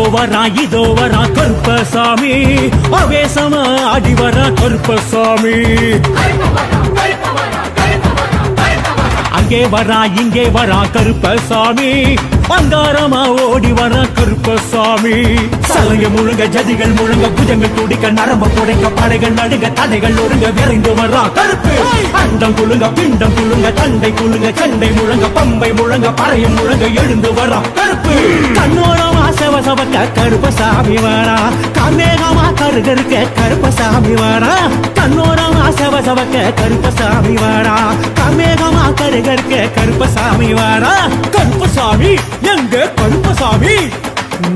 இதோ வரா கருப்பசாமி, ஆவேசமா ஆடி வரா கருப்பசாமி. அங்கே வரா இங்கே வரா கருப்பசாமி, அங்காரமா ஓடி வரா கருப்பசாமி. சலங்க முழுங்க ஜதிகள் முழுங்க புஜங்கள் துடிக்க நரம்ப புடைக்க படைகள் நடுங்க தடைகள் ஒருங்க விரைந்து வரா கருப்பு. அண்டம் குழுங்க பிண்டம் குழுங்க தண்டை குழுங்க சண்டை முழங்க பம்பை முழங்க பறையும் முழங்க எழுந்து வரா கருப்பு. கண்ணோரமா செவசவக்க கருப்பசாமி வரா, கண்ணேகமா கருகருக்க கருப்பசாமி வரா. கண்ணோரமா செவசவக்க கருப்பசாமி வரா, கண்ணேகமா கருகருக்க கருப்பசாமி வரா. கருப்பசாமி எங்க கருப்பசாமி,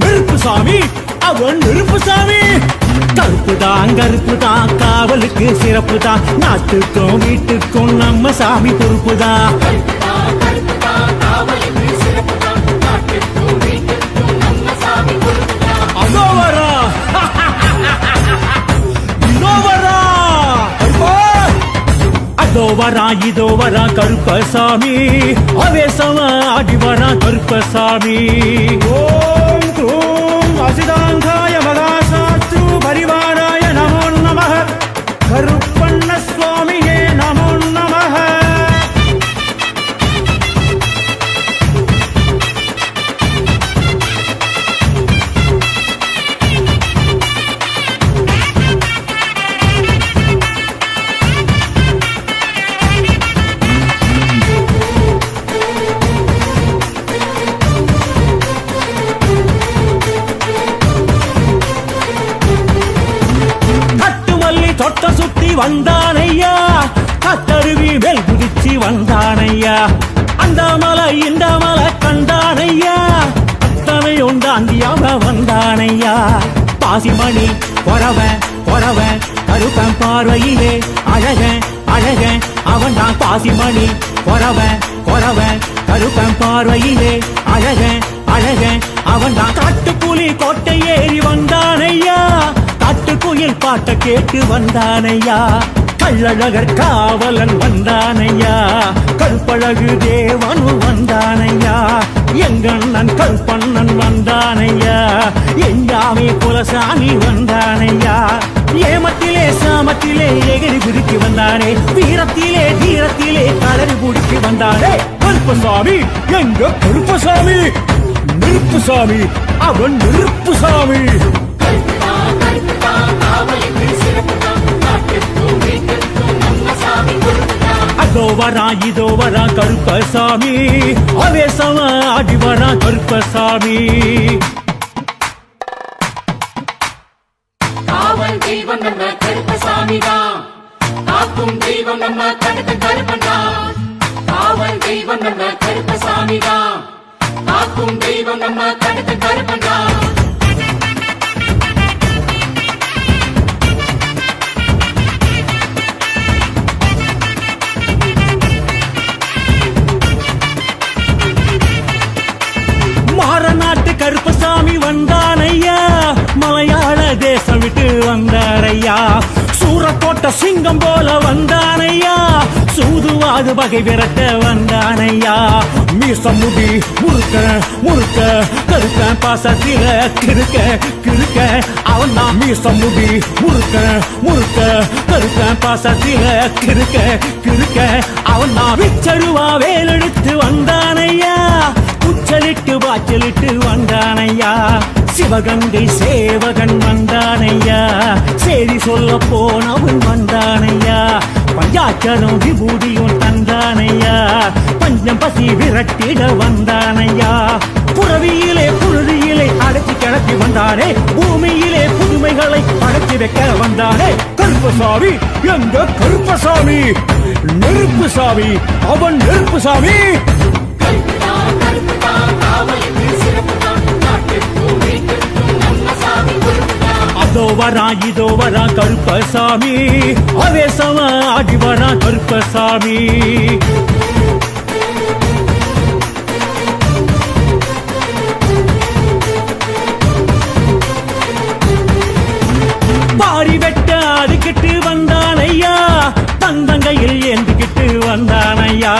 நெருப்புசாமி அவன் நெருப்புசாமி. கருப்புதான் கருப்புதான் காவலுக்கு சிறப்புதான், நாட்டுக்கும் வீட்டுக்கும் நம்ம சாமி பொறுப்புதான். அதோ வரா இதோ வரா கருப்பசாமி, ஆவேசமா ஆடி வரா கருப்பசாமி. ஓம் க்ரூம் அசிதாங்காய மகாசாஸ்து பரிவாராய நமோ நமः, கருப்பண்ண சுவாமியே நமோ நமः. தொட்ட சுத்தி வந்தானையா, கத்தருவி மேல் குதிச்சு வந்தானையா. அந்த மலை இந்த மலை கண்டானையா, அத்தனை உண்டாந்தியாக வந்தானையா. பாசிமணி பொறவ பொறவ கருப்பன் பார்வையிலே அழக அழக அவன் தான். பாசிமணி பொறவ பொறவ கருப்பன் பார்வையிலே அழக அழக அவன் தான். காட்டுப்புலி கோட்டை ஏறி வந்தானையா, காட்டுக்குயில் பாட்ட கேட்டு வந்தானையா. கள்ளழகர் காவலன் வந்தானையா, கற்பழகு தேவனு வந்தானையா. எங்கண்ணன் கற்பண்ணன் வந்தானையா, எஞ்சாமி குலசாமி வந்தானையா. ஏமத்திலே சாமத்திலே எகிரி குதிக்கு வந்தானே, வீரத்திலே தீரத்திலே கலரி குடிக்கு வந்தானே. கருப்பசாமி எங்க கருப்பசாமி, நெருப்புசாமி அவன் நெருப்புசாமி. இதோ வரா கருப்பசாமி, ஆவேசமா ஆடி வரா கருப்பசாமி. காவல் தெய்வம் நம்ம கருப்பசாமி தான், காக்கும் தெய்வம் நம்ம கடுத்த கருப்பன் தான். காவல் தெய்வம் நம்ம கருப்பசாமி தான், காக்கும் தெய்வம் நம்ம கடுத்த கருப்பன் தான். மாறநாட்டு கருப்பசாமி வந்தானையா, மலையாள தேசம் விட்டு வந்தாரையா. சூரக்கோட்டை சிங்கம் போல வந்தானையா, சூதுவாது பகை விரட்ட வந்தானையா. மீசமுடி முறுக்க முறுக்க கருப்பன் பாசத்தில கிறுக்க கிறுக்க அவன் தான். மீசமுடி முறுக்க முறுக்க கருப்பன் பாசத்தில கிறுக்க கிறுக்க அவன் தான். விச்சருவா வேலெடுத்து வந்தானையா, உச்சலிட்டு வாச்சலிட்டு வந்தானையா. சிவகங்கை சேவகன் வந்தானையா, சேரி சொல்ல போனவன் வந்தானையா. பஞ்சாட்சரம் விபூதியும் தந்தானையா, பஞ்சம் பசி விரட்டிட வந்தானையா. புறவியிலே புழுதியிலே அடைச்சி கிளப்பி வந்தானே, பூமியிலே புதுமைகளை அடைச்சி வைக்க வந்தானே. கருப்பசாமி எங்க கருப்பசாமி, நெருப்புசாமி அவன் நெருப்புசாமி. இதோ வரா கருப்பசாமி, ஆவேசமா ஆடி வரா கருப்பசாமி. பாரி வெட்ட அதுக்கிட்டு வந்தானையா, தந்தங்கையில் ஏந்திக்கிட்டு வந்தானையா.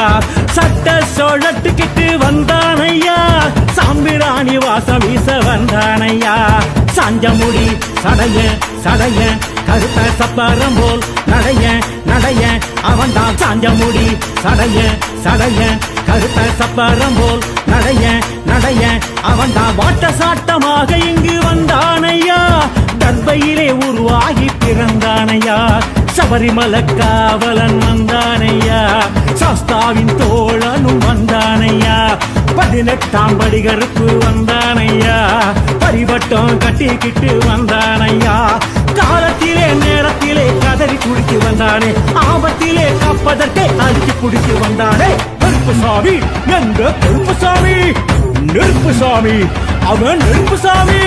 சட்ட சொழட்டுக்கிட்டு வந்தானையா, சாம்பிராணி வாசம் வீச வந்தானையா. சாஞ்சமுடி சடைய சடைய கருத்த சப்பரம் போல் நடைய நடைய அவன்தான் சாஞ்சமுடி சடைய சடைய கருத்த சப்பரம் போல் நடைய நடைய அவன்தான் வாட்ட சாட்டமாக இங்கு வந்தானையா தர்பையிலே உருவாகி பிறந்தானையா சபரிமலை காவலன் வந்தானையா சாஸ்தாவின் தோழனும் வந்தானையா 18ஆம் படிகருக்கு வந்தானையா பரிவட்டம் கட்டிக்கிட்டு வந்தானையா காலத்திலே நேரத்திலே கதறி குடித்து வந்தானே ஆபத்திலே காப்பதற்கே அழிச்சு குடித்து வந்தானே கருப்பசாமி எங்க கருப்பசாமி நெருப்புசாமி அவன் நெருப்புசாமி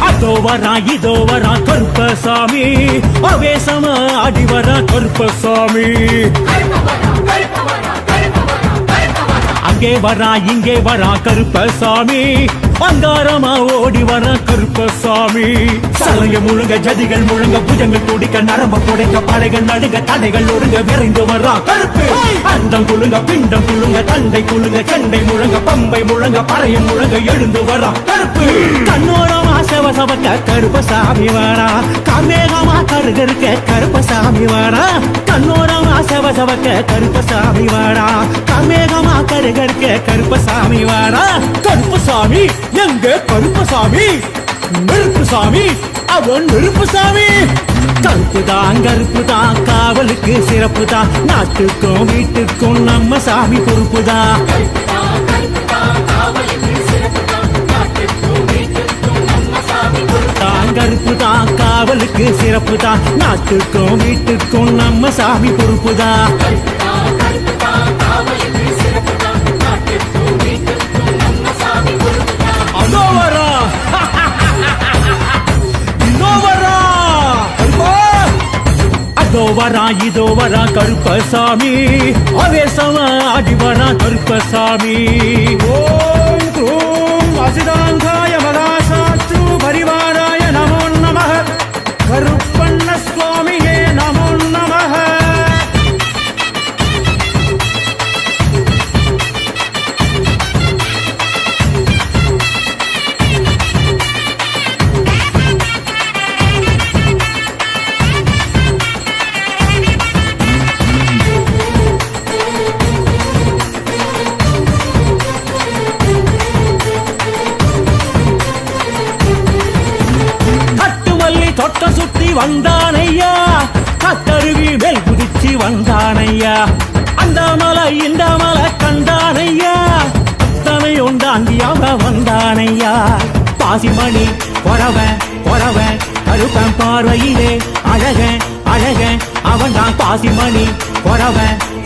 அதோ வரா இதோ வரா கருப்பசாமி அவேசமா ஆடி வரா கருப்பசாமி அங்கே வரா இங்கே வரா கருப்பசாமி அங்காரமா ஓடி வரா கருப்பசாமி சலங்க முழுங்க ஜதிகள் முழுங்க புஜங்கள் துடிக்க நரம்ப புடைக்க படைகள் நடுங்க தடைகள் ஒருங்க விரைந்து வரா கருப்பு அண்டம் குழுங்க பிண்டம் குழுங்க தண்டை குழுங்க சண்டை முழங்க பம்பை முழங்க பறையும் முழங்க எழுந்து வரா கருப்பு கண்ணோரமா செவசவக்க கருப்பசாமி வாரா காமேகமா கருகருக்க கருப்பசாமி வாரா கண்ணோரமா செவசவக்க கருப்பசாமி வாரா காமேகமா கருகருக்க கருப்பசாமி வாரா கருப்பசாமி எங்க கருப்பசாமி நெருப்புசாமி அவன் நெருப்புசாமி கருப்புதான் காவலுக்கு சிறப்புதான் நாட்டுக்கும் வீட்டுக்கும் நம்ம சாமி பொறுப்புதான் கருப்புதான் காவலுக்கு சிறப்புதான் நாட்டுக்கும் வீட்டுக்கும் நம்ம சாமி பொறுப்புதான் அதோ வரா இதோ வரா அதோ வரா இதோ வரா கருப்பசாமி அவேசமா ஆடி வரா கருப்பசாமி ஓம் க்ரூம் அசிதாங்காய மகாசாஸ்து பரிவாராய நமோ நமः கருப்பண்ண சுவாமியே நமோ நமः தொட்ட சுத்தி வந்தானையா கத்தருவி மேல் குதிச்சு வந்தானையா அந்த மலை இந்த மலை கண்டானையா அத்தனை உண்டாண்டி அவ வந்தானையா பாசிமணி பொறவ பொறவ கருப்பன் பார்வையிலே அழக அழக அவன் தான் பாசிமணி பொறவ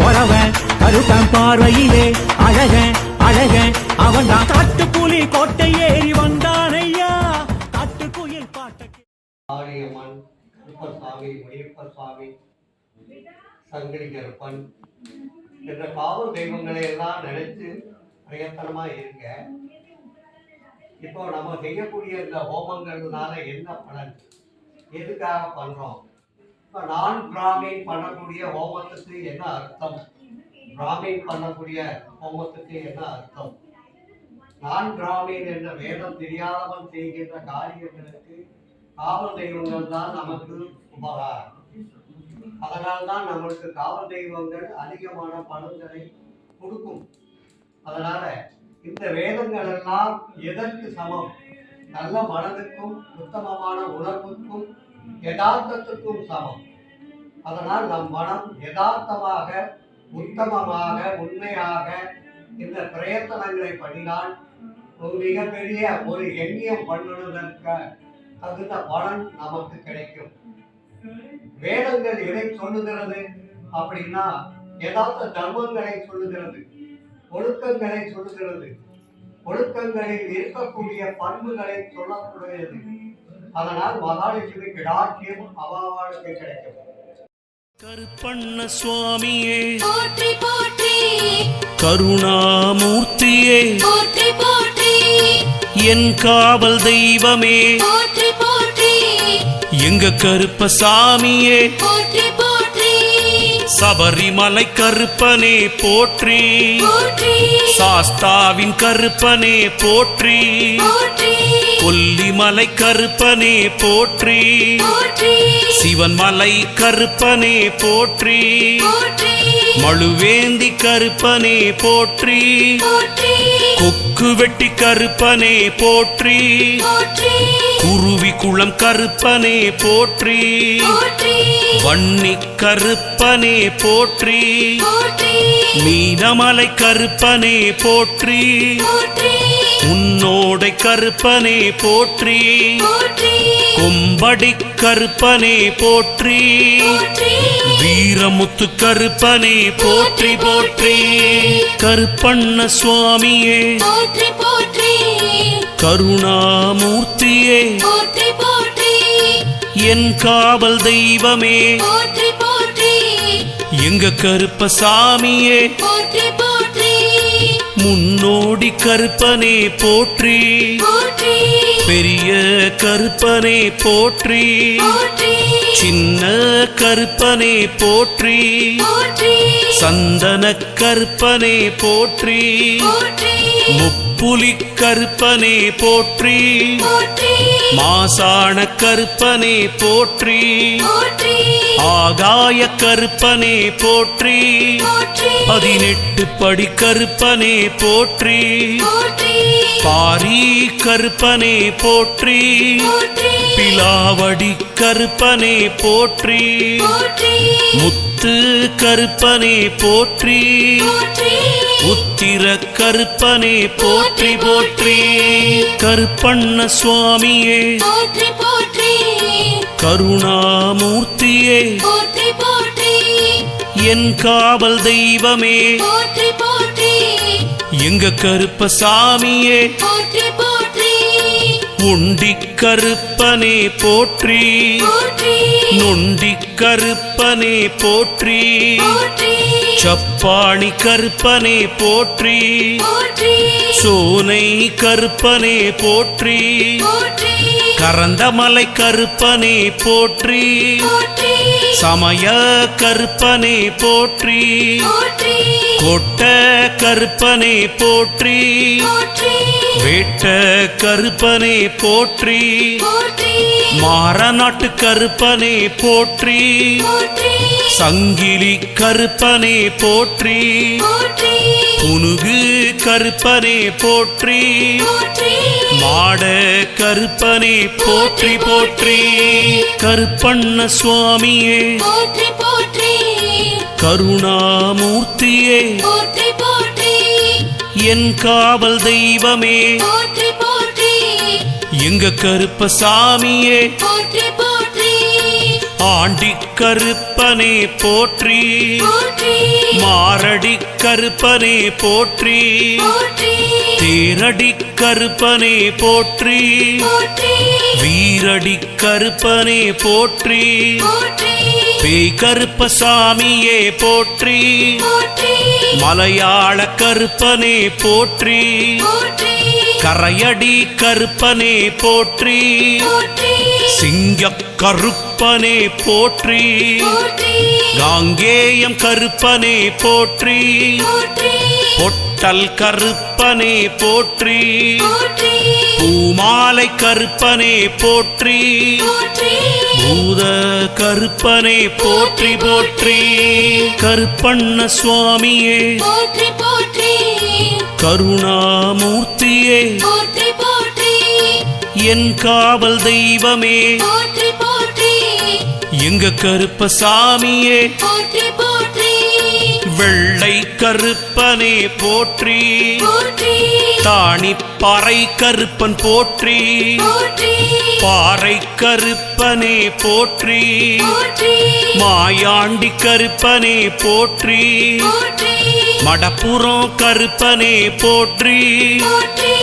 பொறவ கருப்பன் பார்வையிலே அழக அழக அவன் தான் காட்டுப்புலி கோட்டை ஏறி வந்தானையா காட்டுக்குயில் பாட்ட ஆரியம்மன் கருப்பசாமி முனியப்ப சுவாமி சங்கிலி கருப்பன் என்ற காவல் தெய்வங்களை எல்லாம் நினைச்சு பிரயத்தனமா இருக்க. இப்போ நம்ம செய்யக்கூடிய இந்த ஹோமங்கள்னால என்ன பலன், எதுக்காக பண்றோம்? இப்போ நான் பிராமின் பண்ணக்கூடிய ஹோமத்துக்கு என்ன அர்த்தம், பிராமின் பண்ணக்கூடிய ஹோமத்துக்கு என்ன அர்த்தம்? நான் பிராமின் என்ற வேதம் தெரியாதவன் செய்கின்ற காரியங்களுக்கு காவல் தெய்வங்கள் தான் நமக்கு உபகாரம். அதனால்தான் நம்மளுக்கு காவல் தெய்வங்கள் அதிகமான பலன்களை கொடுக்கும். அதனால இந்த வேதங்கள் எல்லாம் எதற்கு சமம்? நல்ல மனதுக்கும் உத்தமமான உணர்வுக்கும் யதார்த்தத்துக்கும் சமம். அதனால் நம் மனம் யதார்த்தமாக உத்தமமாக உண்மையாக இந்த பிரயத்தனங்களை பண்ணினால் ஒரு மிகப்பெரிய ஒரு எண்ணியம் பண்ணுவதற்கு தகுந்த பலன் நமக்கு கிடைக்கும். வேதங்கள் எதை சொல்லுகிறது அப்படின்னா யதார்த்த தர்மங்களை சொல்லுகிறது, ஒழுக்கங்களை சொல்லுகிறது, ஒழுக்கங்களில் இருக்கக்கூடிய பண்புகளை சொல்லக்கூடியது. அதனால் மகாலட்சுமி கிடாட்சியம் அவாவாளுக்கு கிடைக்கும். கருப்பண்ண சுவாமியே போற்றி போற்றி, கருணாமூர்த்தியே போற்றி போற்றி, என் காவல் தெய்வமே போற்றி போற்றி, எங்க கருப்பசாமியே போற்றி போற்றி, சபரிமலை கருப்பனே போற்றி போற்றி சாஸ்தாவின் கருப்பனே போற்றி போற்றி கொல்லிமலை கருப்பனே போற்றி போற்றி சிவன்மலை கருப்பனே போற்றி போற்றி மழுவேந்தி கருப்பனே போற்றி போற்றி கொக்கு வெட்டி கருப்பனே போற்றி போற்றி குருவி குளம் கருப்பனே போற்றி போற்றி வன்னி கருப்பனே போற்றி போற்றி மீனமலை கருப்பனே போற்றி போற்றி உன்னோடை கருப்பனே போற்றி போற்றி கொம்படி கருப்பனே போற்றி போற்றி வீரமுத்து கருப்பனே போற்றி போற்றி கருப்பண்ண சுவாமியே போற்றி போற்றி கருணாமூர்த்தியே போற்றி போற்றி என் காவல் தெய்வமே போற்றி போற்றி எங்க கருப்பசாமியே போற்றி போற்றி முன்னோடி கருப்பனே போற்றி போற்றி பெரிய கருப்பனே போற்றி போற்றி சின்ன கருப்பனே போற்றி போற்றி சந்தன கருப்பனே போற்றி போற்றி முப்புலி கருப்பனே போற்றி போற்றி மாசாண கருப்பனே போற்றி போற்றி ஆகாய கருப்பனே போற்றி போற்றி 18 படி கருப்பனே போற்றி போற்றி பாரி கருப்பனே போற்றி போற்றி பிலாவடி கருப்பனே போற்றி போற்றி முத்து கருப்பனே போற்றி போற்றி உத்திர கருப்பனே போற்றி போற்றி கருப்பண்ண சுவாமியே போற்றி போற்றி கருணாமூர்த்தியே போற்றி போற்றி என் காவல் தெய்வமே போற்றி போற்றி எங்க கருப்பசாமியே போற்றி போற்றி உண்டி கருப்பனே போற்றி போற்றி நொண்டி கருப்பனே போற்றி போற்றி சப்பாணி கருப்பனே போற்றி போற்றி சோனை கருப்பனே போற்றி போற்றி கரந்தமலை கருப்பனே போற்றி போற்றி சமய கருப்பனே போற்றி போற்றி கொட்ட கருப்பனே போற்றி போற்றி வேட்ட கருப்பனே போற்றி போற்றி மாரநாட்டு கருப்பனே போற்றி போற்றி சங்கிலி கருப்பனே போற்றி போற்றி புனுகு கருப்பனே போற்றி போற்றி மாட கருப்பனே போற்றி போற்றி கருப்பண்ண சுவாமியே போற்றி போற்றி கருணாமூர்த்தியே போற்றி போற்றி என் காவல் தெய்வமே போற்றி போற்றி எங்க கருப்பசாமியே போற்றி போற்றி ஆண்டி கருப்பனே போற்றி போற்றி மாரடி கருப்பனே போற்றி போற்றி தேரடி கருப்பனே போற்றி போற்றி வீரடி கருப்பனே போற்றி போற்றி பேய் கருப்பசாமியே போற்றி போற்றி மலையாள கருப்பனே போற்றி போற்றி கரையடி கருப்பனே போற்றி போற்றி சிங்க கருப்பனே போற்றி போற்றி காங்கேயம் கருப்பனே போற்றி போற்றி பொட்டல் கருப்பனே போற்றி போற்றி பூமாலை கருப்பனே போற்றி போற்றி பூத கருப்பனே போற்றி போற்றி கருப்பண்ண சுவாமியே போற்றி போற்றி கருணாமூர்த்தியே போற்றி போற்றி என் காவல் தெய்வமே போற்றி போற்றி எங்க கருப்பசாமியே போற்றி போற்றி வெள்ளை கருப்பனே போற்றி போற்றி தாணி பாறை கருப்பன் போற்றி போற்றி பாறை கருப்பனே போற்றி போற்றி மாயாண்டி கருப்பனே போற்றி போற்றி மடப்புறம் கருப்பனே போற்றி போற்றி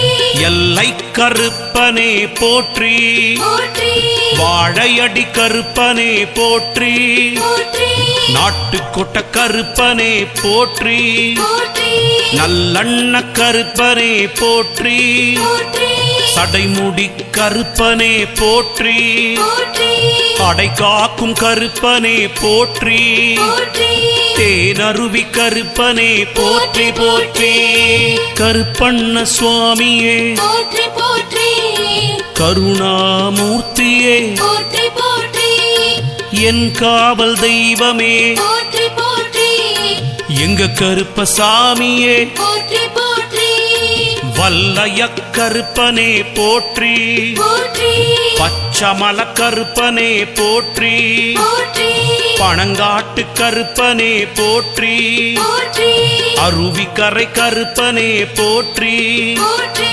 எல்லை கருப்பனே போற்றி போற்றி வாழையடி கருப்பனே போற்றி போற்றி நாட்டுக்கொட்ட கருப்பனே போற்றி போற்றி நல்லண்ண கருப்பனே போற்றி போற்றி சடைமுடி கருப்பனே போற்றி போற்றி அடை காக்கும் கருப்பனே போற்றி போற்றி தேனருவி கருப்பனே போற்றி போற்றி கருப்பண்ண சுவாமியே போற்றி போற்றி கருணாமூர்த்தியே போற்றி போற்றி என் காவல் தெய்வமே போற்றி போற்றி எங்க கருப்பசாமியே போற்றி போற்றி வல்லைய கருப்பனே போற்றி போற்றி பச்சமல கருப்பனே போற்றி போற்றி பணங்காட்டு கருப்பனே போற்றி போற்றி அருவிக்கரை கருப்பனே போற்றி போற்றி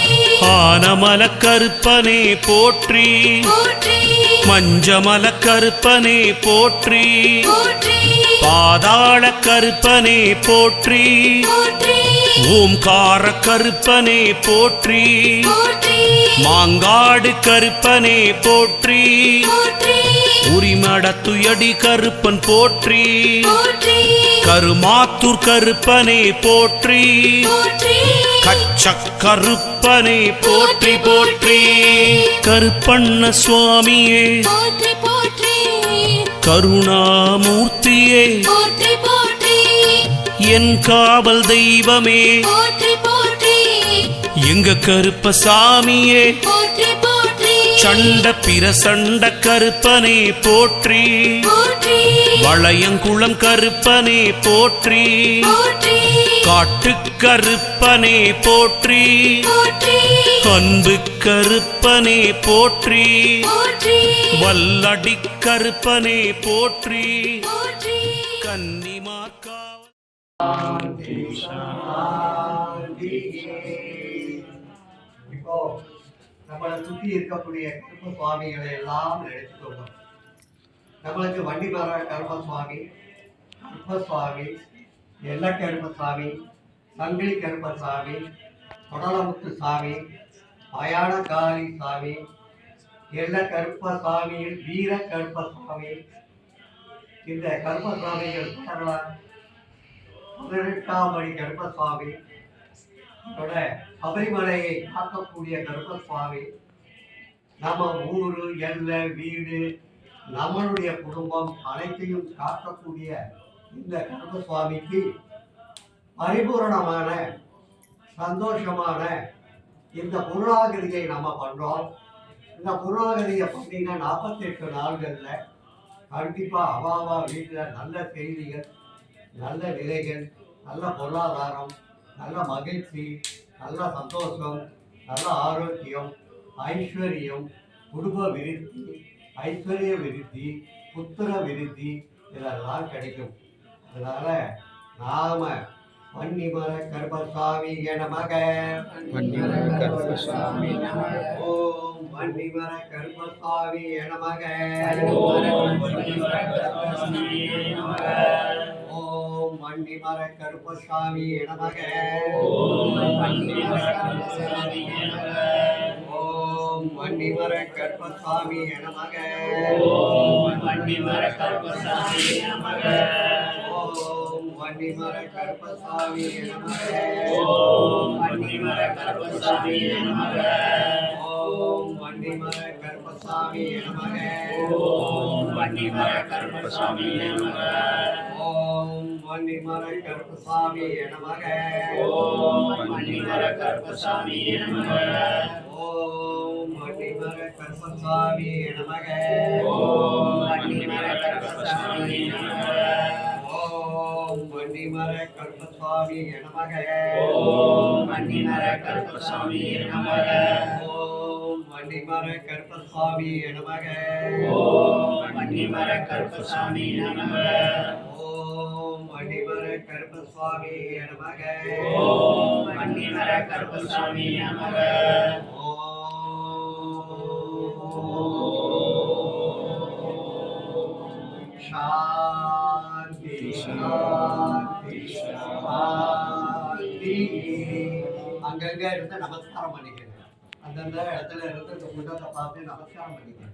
ஆனமல கருப்பனே போற்றி போற்றி மஞ்சமல கருப்பனே போற்றி போற்றி பாதாள கருப்பனே போற்றி போற்றி ஓம்கார கருப்பனே போற்றி போற்றி மாங்காடு கருப்பனே போற்றி போற்றி உரிமடத்துயடி கருப்பன் போற்றி போற்றி கருமாத்தூர் கருப்பனே போற்றி போற்றி கச்சக் கருப்பனே போற்றி போற்றி கருப்பண்ண சுவாமியே போற்றி போற்றி கருணாமூர்த்தியே போற்றி போற்றி என் காவல் தெய்வமே போற்றி போற்றி எங்க கருப்பசாமியே போற்றி போற்றி சண்ட பிரசண்ட கருப்பனே போற்றி போற்றி வளையங்குளம் கருப்பனே போற்றி போற்றி காட்டு கருப்பனே போற்றி போற்றி அன்பு கருப்பனே போற்றி போற்றி வல்லடி கருப்பனே போற்றி போற்றி கன்னிமார்காவல் இப்போ நம்மளை சுற்றி இருக்கக்கூடிய கருப்ப சுவாமிகளை எல்லாம் நினைச்சுக்கோங்க. நம்மளுக்கு வண்டிமர கருப்பசுவாமி, கருப்பசுவாமி, எல்ல கருப்பசாமி, சங்கிலி கருப்பசாமி, கொடலமுத்து சாமி, மயானகாளி சாமி, எல்ல கருப்பசாமியில் வீர கருப்பசாமி. இந்த கருப்பசாமிகள் பெயரெல்லாம் 18ஆம் படி கருப்பசுவாமி, சபரிமலையை காக்கக்கூடிய கருப்பசுவாமி, நம்ம ஊரு எல்லை வீடு நம்மளுடைய குடும்பம் அனைத்தையும் காக்கக்கூடிய இந்த கருப்பசுவாமிக்கு பரிபூரணமான சந்தோஷமான இந்த புருணாகிரியை நம்ம பண்றோம். இந்த புருணாகிரியை பண்ணின 48 நாள்கள்ல கண்டிப்பா அவாவா வீட்டில் நல்ல செய்திகள், நல்ல நிலைகள், நல்ல பொருளாதாரம், நல்ல மகிழ்ச்சி, நல்ல சந்தோஷம், நல்ல ஆரோக்கியம், ஐஸ்வர்யம், குடும்ப விருத்தி, ஐஸ்வர்ய விருத்தி, புத்திர விருத்தி இதெல்லாம் கிடைக்கும். அதனால நாம வன்னிமர கருப்பசாமி நமக, ஓம் வன்னிமர கருப்பசாமி நமக, ஓம் வன்னிமர கருப்பசாமி நமக, ஓம் வன்னிமர கருப்பசாமி நமக, ஓம் வன்னிமர கருப்பசாமி நமக, ஓம் வன்னிமர கருப்பசாமி நமக, ஓம் வன்னிமர கருப்பசாமி நமக, ஓம் வன்னிமர கருப்பசாமி நமக, ஓம் வன்னிமர கருப்பசாமி நமக, ஓம் வன்னிமர கருப்பசாமி நமக, ஓம் வன்னிமர கருப்பசாமி நமக, ஓம் வன்னிமர கருப்பசாமி நமக, ஓம் வன்னிமர கருப்பசாமி நமக, ஓம் வன்னிமர கருப்பசாமி நமக, ஓம் வன்னிமர கருப்பசாமி நமக, ஓம் வன்னிமர கருப்பசாமி நமக, ஓம் வன்னிமர கருப்பசாமி நமக, ஓம் வன்னிமர கருப்பசாமி நமக, ஓம் வன்னிமர கருப்பசாமி நமக, சாந்தி சாந்தி சாந்தி. அங்கங்க இருந்து நமஸ்காரம் பண்ணிக்கிறேன். அந்தந்த இடத்துல இருந்து இந்த குண்டத்தை பார்த்து நமஸ்காரம் பண்ணிக்கிறேன்.